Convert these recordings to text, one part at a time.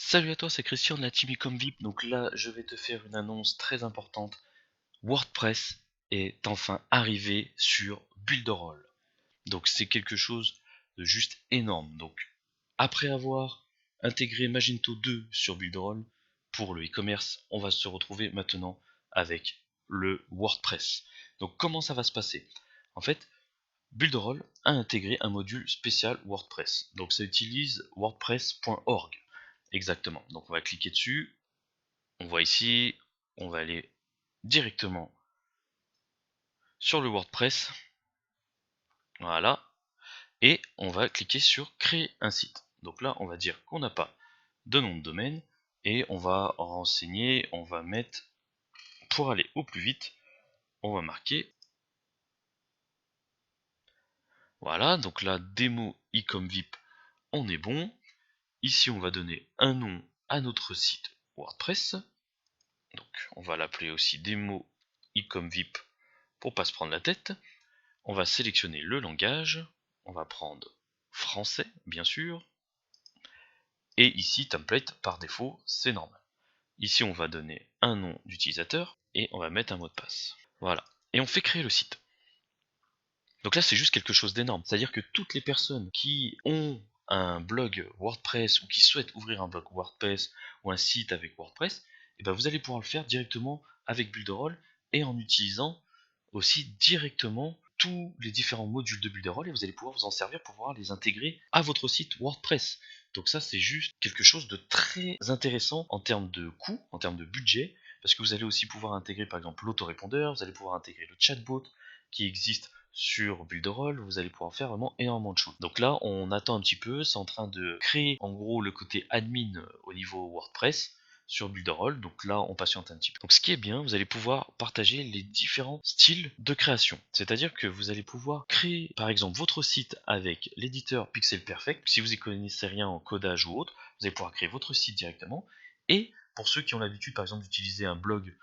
Salut à toi, c'est Christian de la team Ecomvip. Donc là, je vais te faire une annonce très importante. WordPress est enfin arrivé sur Builderall. Donc c'est quelque chose de juste énorme. Donc après avoir intégré Magento 2 sur Builderall pour le e-commerce, on va se retrouver maintenant avec le WordPress. Donc comment ça va se passer? En fait, Builderall a intégré un module spécial WordPress. Donc ça utilise wordpress.org. Exactement. Donc on va cliquer dessus. On voit ici, on va aller directement sur le WordPress. Voilà. Et on va cliquer sur créer un site. Donc là, on va dire qu'on n'a pas de nom de domaine. Et on va renseigner, on va mettre, pour aller au plus vite, on va marquer. Voilà, donc là, démo ecomvip, on est bon. Ici, on va donner un nom à notre site WordPress. Donc on va l'appeler aussi démo ecomvip pour pas se prendre la tête. On va sélectionner le langage, on va prendre français bien sûr, et ici template par défaut c'est normal. Ici on va donner un nom d'utilisateur et on va mettre un mot de passe. Voilà, et on fait créer le site. Donc là c'est juste quelque chose d'énorme, c'est à dire que toutes les personnes qui ont un blog WordPress ou qui souhaitent ouvrir un blog WordPress ou un site avec WordPress, et ben vous allez pouvoir le faire directement avec Builderall et en utilisant aussi directement tous les différents modules de Builderall et vous allez pouvoir vous en servir pour pouvoir les intégrer à votre site WordPress. Donc ça c'est juste quelque chose de très intéressant en termes de coût, en termes de budget, parce que vous allez aussi pouvoir intégrer par exemple l'autorépondeur, vous allez pouvoir intégrer le chatbot qui existe sur Builderall, vous allez pouvoir faire vraiment énormément de choses. Donc là on attend un petit peu, c'est en train de créer en gros le côté admin au niveau WordPress sur Builderall, donc là on patiente un petit peu. Donc ce qui est bien, vous allez pouvoir partager les différents styles de création, c'est-à-dire que vous allez pouvoir créer par exemple votre site avec l'éditeur Pixel Perfect. Si vous n'y connaissez rien en codage ou autre, vous allez pouvoir créer votre site directement, et pour ceux qui ont l'habitude par exemple d'utiliser un blog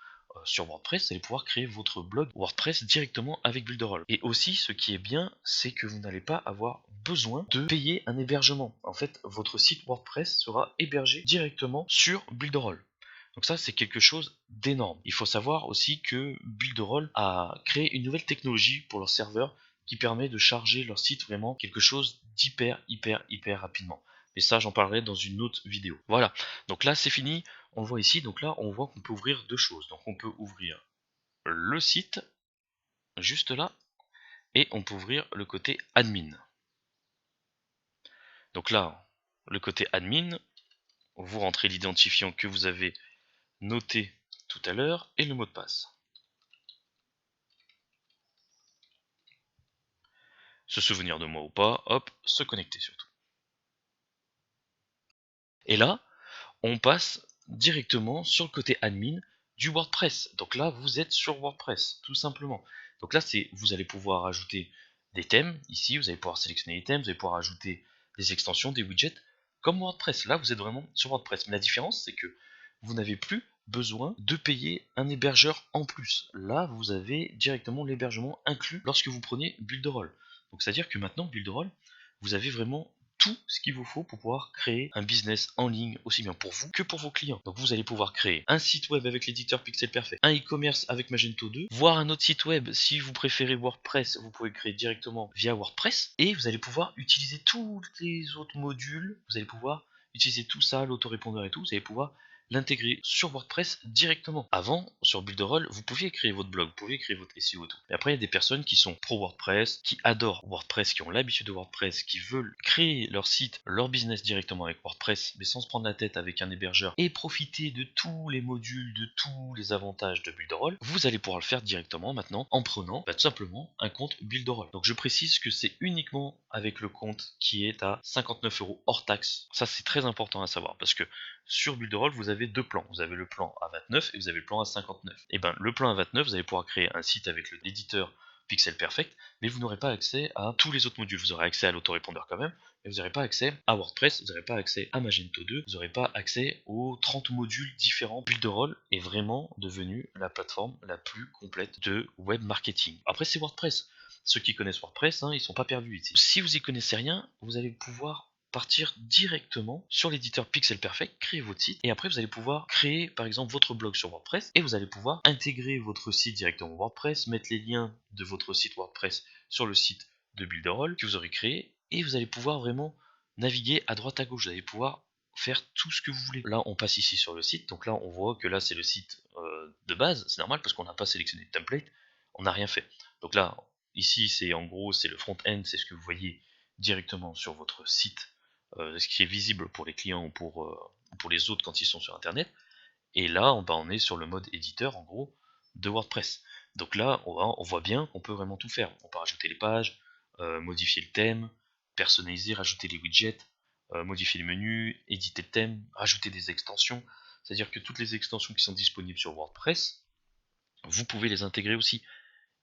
sur WordPress, vous allez pouvoir créer votre blog WordPress directement avec Builderall. Et aussi, ce qui est bien, c'est que vous n'allez pas avoir besoin de payer un hébergement. En fait, votre site WordPress sera hébergé directement sur Builderall. Donc ça, c'est quelque chose d'énorme. Il faut savoir aussi que Builderall a créé une nouvelle technologie pour leur serveur qui permet de charger leur site vraiment quelque chose hyper rapidement. Mais ça, j'en parlerai dans une autre vidéo. Voilà, donc là, c'est fini. On le voit ici, donc là, on voit qu'on peut ouvrir deux choses. Donc on peut ouvrir le site, juste là, et on peut ouvrir le côté admin. Donc là, le côté admin, vous rentrez l'identifiant que vous avez noté tout à l'heure et le mot de passe. Se souvenir de moi ou pas, hop, se connecter surtout. Et là, on passe directement sur le côté admin du WordPress. Donc là, vous êtes sur WordPress, tout simplement. Donc là, vous allez pouvoir ajouter des thèmes. Ici, vous allez pouvoir sélectionner les thèmes, vous allez pouvoir ajouter des extensions, des widgets, comme WordPress. Là, vous êtes vraiment sur WordPress. Mais la différence, c'est que vous n'avez plus besoin de payer un hébergeur en plus. Là, vous avez directement l'hébergement inclus lorsque vous prenez Builderall. Donc, c'est-à-dire que maintenant, Builderall, vous avez vraiment tout ce qu'il vous faut pour pouvoir créer un business en ligne aussi bien pour vous que pour vos clients. Donc vous allez pouvoir créer un site web avec l'éditeur Pixel Perfect, un e-commerce avec Magento 2, voire un autre site web si vous préférez WordPress, vous pouvez créer directement via WordPress et vous allez pouvoir utiliser tous les autres modules, vous allez pouvoir utiliser tout ça, l'autorépondeur et tout, vous allez pouvoir l'intégrer sur WordPress directement. Avant, sur Builderall, vous pouviez créer votre blog, vous pouviez créer votre SEO et tout. Et après, il y a des personnes qui sont pro WordPress, qui adorent WordPress, qui ont l'habitude de WordPress, qui veulent créer leur site, leur business directement avec WordPress, mais sans se prendre la tête avec un hébergeur et profiter de tous les modules, de tous les avantages de Builderall. Vous allez pouvoir le faire directement maintenant en prenant tout simplement un compte Builderall. Donc je précise que c'est uniquement avec le compte qui est à 59 € hors taxe. Ça c'est très important à savoir parce que sur Builderall, vous avez deux plans. Vous avez le plan à 29 et vous avez le plan à 59. Et bien, le plan à 29, vous allez pouvoir créer un site avec l'éditeur Pixel Perfect, mais vous n'aurez pas accès à tous les autres modules. Vous aurez accès à l'autorépondeur quand même, mais vous n'aurez pas accès à WordPress, vous n'aurez pas accès à Magento 2, vous n'aurez pas accès aux 30 modules différents. Builderall est vraiment devenu la plateforme la plus complète de web marketing. Après, c'est WordPress. Ceux qui connaissent WordPress, ils sont pas perdus ici. Si vous y connaissez rien, vous allez pouvoir partir directement sur l'éditeur Pixel Perfect, créer votre site, et après vous allez pouvoir créer par exemple votre blog sur WordPress, et vous allez pouvoir intégrer votre site directement WordPress, mettre les liens de votre site WordPress sur le site de Builderall que vous aurez créé, et vous allez pouvoir vraiment naviguer à droite à gauche, vous allez pouvoir faire tout ce que vous voulez. Là on passe ici sur le site, donc là on voit que là c'est le site de base, c'est normal parce qu'on n'a pas sélectionné de template, on n'a rien fait. Donc là, ici c'est en gros c'est le front-end, c'est ce que vous voyez directement sur votre site, ce qui est visible pour les clients ou pour les autres quand ils sont sur internet. Et là on est sur le mode éditeur en gros de WordPress. Donc là on voit bien qu'on peut vraiment tout faire. On peut rajouter les pages, modifier le thème, personnaliser, rajouter les widgets, modifier les menus, éditer le thème, rajouter des extensions. C'est-à-dire que toutes les extensions qui sont disponibles sur WordPress, vous pouvez les intégrer aussi.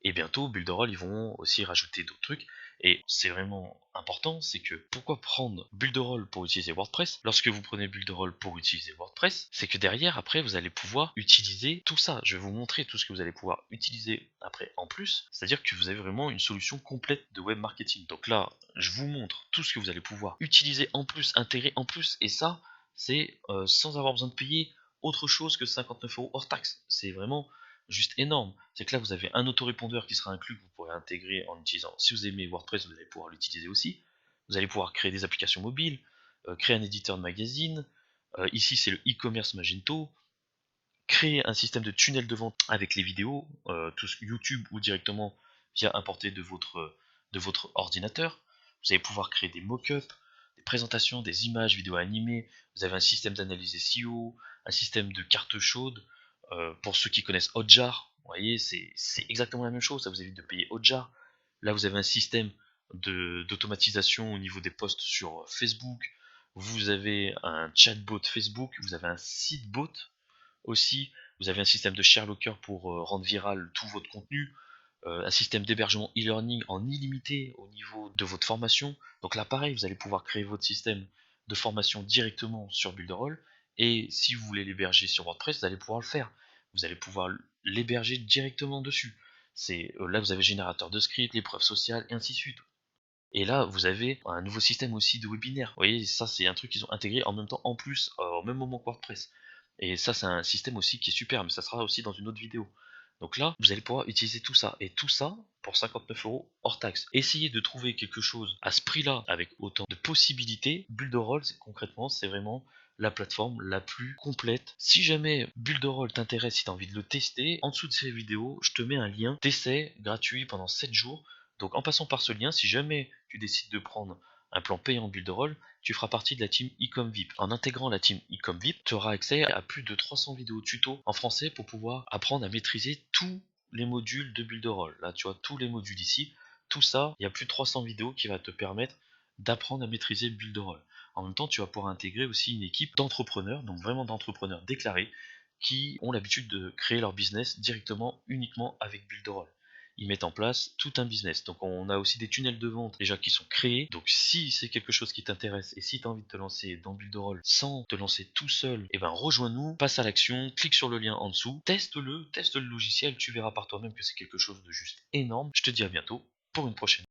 Et bientôt, Builderall, ils vont aussi rajouter d'autres trucs. Et c'est vraiment important, c'est que pourquoi prendre Builderall pour utiliser WordPress? Lorsque vous prenez Builderall pour utiliser WordPress, c'est que derrière, après, vous allez pouvoir utiliser tout ça. Je vais vous montrer tout ce que vous allez pouvoir utiliser après en plus. C'est-à-dire que vous avez vraiment une solution complète de web marketing. Donc là, je vous montre tout ce que vous allez pouvoir utiliser en plus, intégrer en plus. Et ça, c'est sans avoir besoin de payer autre chose que 59 € hors taxe. C'est vraiment juste énorme. C'est que là vous avez un autorépondeur qui sera inclus que vous pourrez intégrer en utilisant. Si vous aimez WordPress, vous allez pouvoir l'utiliser aussi. Vous allez pouvoir créer des applications mobiles, créer un éditeur de magazine. Ici c'est le e-commerce Magento. Créer un système de tunnel de vente avec les vidéos, tout YouTube ou directement via importer de votre ordinateur. Vous allez pouvoir créer des mock-ups, des présentations, des images, vidéos animées. Vous avez un système d'analyse SEO, un système de carte chaude. Pour ceux qui connaissent Hotjar, vous voyez, c'est exactement la même chose. Ça vous évite de payer Hotjar. Là, vous avez un système d'automatisation au niveau des posts sur Facebook. Vous avez un chatbot Facebook. Vous avez un sitebot aussi. Vous avez un système de share locker pour rendre viral tout votre contenu, un système d'hébergement e-learning en illimité au niveau de votre formation. Donc là pareil, vous allez pouvoir créer votre système de formation directement sur Builderall, et si vous voulez l'héberger sur WordPress, vous allez pouvoir le faire. Vous allez pouvoir l'héberger directement dessus. Là vous avez générateur de script, l'épreuve sociale, et ainsi de suite. Et là, vous avez un nouveau système aussi de webinaire. Vous voyez, ça c'est un truc qu'ils ont intégré en même temps, en plus, au même moment que WordPress. Et ça, c'est un système aussi qui est super, mais ça sera aussi dans une autre vidéo. Donc là, vous allez pouvoir utiliser tout ça. Et tout ça pour 59 € hors taxe. Essayez de trouver quelque chose à ce prix-là, avec autant de possibilités. Builderall, concrètement, c'est vraiment la plateforme la plus complète. Si jamais Builderall t'intéresse, si tu as envie de le tester, en dessous de ces vidéos, je te mets un lien d'essai gratuit pendant 7 jours. Donc en passant par ce lien, si jamais tu décides de prendre un plan payant Builderall, tu feras partie de la team Ecom VIP. En intégrant la team Ecom VIP, tu auras accès à plus de 300 vidéos tuto en français pour pouvoir apprendre à maîtriser tous les modules de Builderall. Là, tu vois tous les modules ici. Tout ça, il y a plus de 300 vidéos qui va te permettre d'apprendre à maîtriser Builderall. En même temps, tu vas pouvoir intégrer aussi une équipe d'entrepreneurs, donc vraiment d'entrepreneurs déclarés, qui ont l'habitude de créer leur business directement, uniquement avec Builderall. Ils mettent en place tout un business. Donc on a aussi des tunnels de vente déjà qui sont créés. Donc si c'est quelque chose qui t'intéresse et si tu as envie de te lancer dans Builderall sans te lancer tout seul, et ben rejoins-nous, passe à l'action, clique sur le lien en dessous, teste le logiciel, tu verras par toi-même que c'est quelque chose de juste énorme. Je te dis à bientôt pour une prochaine.